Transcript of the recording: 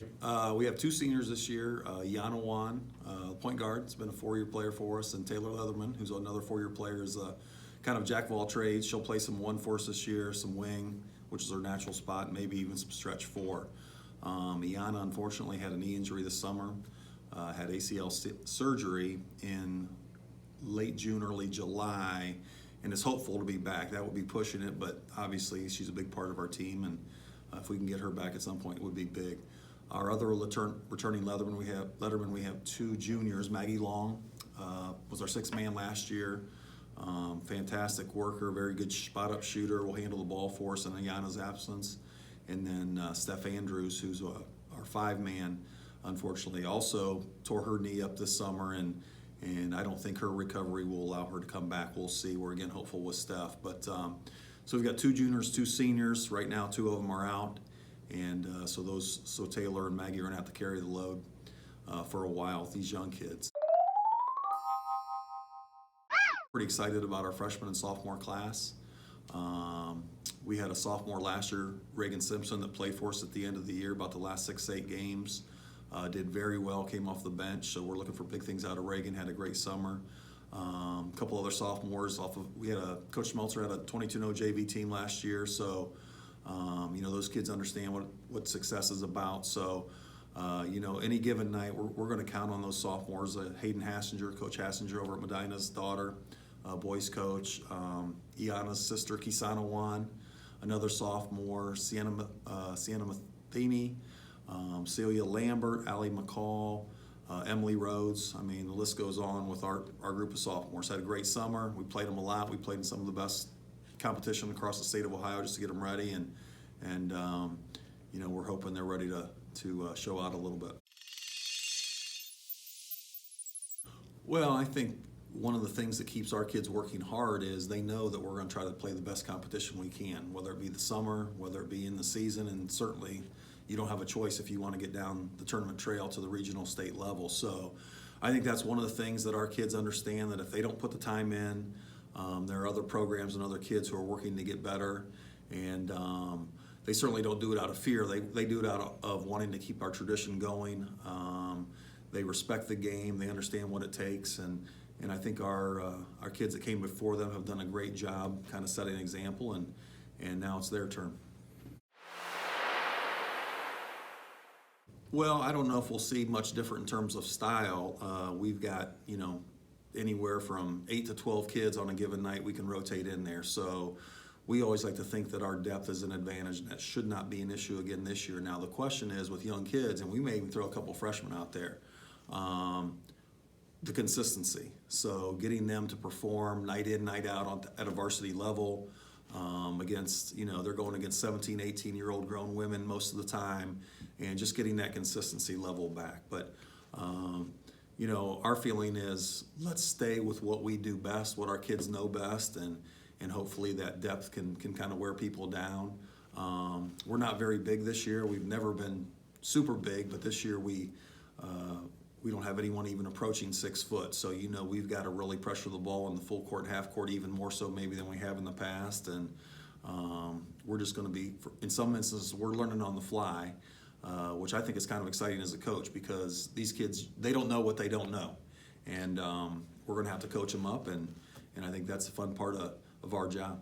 We have two seniors this year. Yana Wan, point guard, has been a 4-year player for us, and Taylor Leatherman, who's another 4-year player, is kind of jack of all trades. She'll play some one for us this year, some wing, which is her natural spot, and maybe even some stretch four. Yana unfortunately had a knee injury this summer, had ACL surgery in late June, early July, and is hopeful to be back. That would be pushing it, but obviously she's a big part of our team, and if we can get her back at some point, it would be big. Our other returning Leatherman, we have two juniors. Maggie Long was our sixth man last year. Fantastic worker, very good spot-up shooter, will handle the ball for us in Ayana's absence. And then Steph Andrews, who's our 5-man, unfortunately also tore her knee up this summer, and I don't think her recovery will allow her to come back. We'll see. We're again hopeful with Steph. But so we've got two juniors, two seniors. Right now, 2 of them are out. And so Taylor and Maggie are going to have to carry the load for a while with these young kids. Pretty excited about our freshman and sophomore class. We had a sophomore last year, Reagan Simpson, that played for us at the end of the year, about the last 6-8 games. Did very well, came off the bench, so we're looking for big things out of Reagan. Had a great summer. A couple other sophomores Coach Schmelzer had a 22-0 JV team last year, so those kids understand what success is about. So, any given night, we're going to count on those sophomores. Hayden Hassinger, Coach Hassinger over at Medina's daughter, boys coach. Iana's sister, Kisana Wan, another sophomore. Sienna Matheny, Celia Lambert, Allie McCall, Emily Rhodes. I mean, the list goes on with our group of sophomores. Had a great summer. We played them a lot. We played in some of the best competition across the state of Ohio just to get them ready, and we're hoping they're ready to show out a little bit. Well, I think one of the things that keeps our kids working hard is they know that we're going to try to play the best competition we can, whether it be the summer, whether it be in the season, and certainly you don't have a choice if you want to get down the tournament trail to the regional state level. So I think that's one of the things that our kids understand, that if they don't put the time in, there are other programs and other kids who are working to get better, and they certainly don't do it out of fear. They do it out of wanting to keep our tradition going. They respect the game. They understand what it takes, and I think our kids that came before them have done a great job kind of setting an example, and now it's their turn. Well, I don't know if we'll see much different in terms of style. We've got, anywhere from 8 to 12 kids on a given night we can rotate in there. So we always like to think that our depth is an advantage, and that should not be an issue again this year. Now, the question is with young kids, and we may even throw a couple freshmen out there, the consistency. So getting them to perform night in, night out at a varsity level against, they're going against 17, 18-year-old grown women most of the time, and just getting that consistency level back. But our feeling is let's stay with what we do best, what our kids know best, and hopefully that depth can kind of wear people down. We're not very big this year. We've never been super big, but this year we don't have anyone even approaching 6 foot. So we've got to really pressure the ball in the full court, half court, even more so maybe than we have in the past. And we're just going to be, in some instances, we're learning on the fly. Which I think is kind of exciting as a coach, because these kids, they don't know what they don't know. And we're going to have to coach them up, and I think that's a fun part of our job.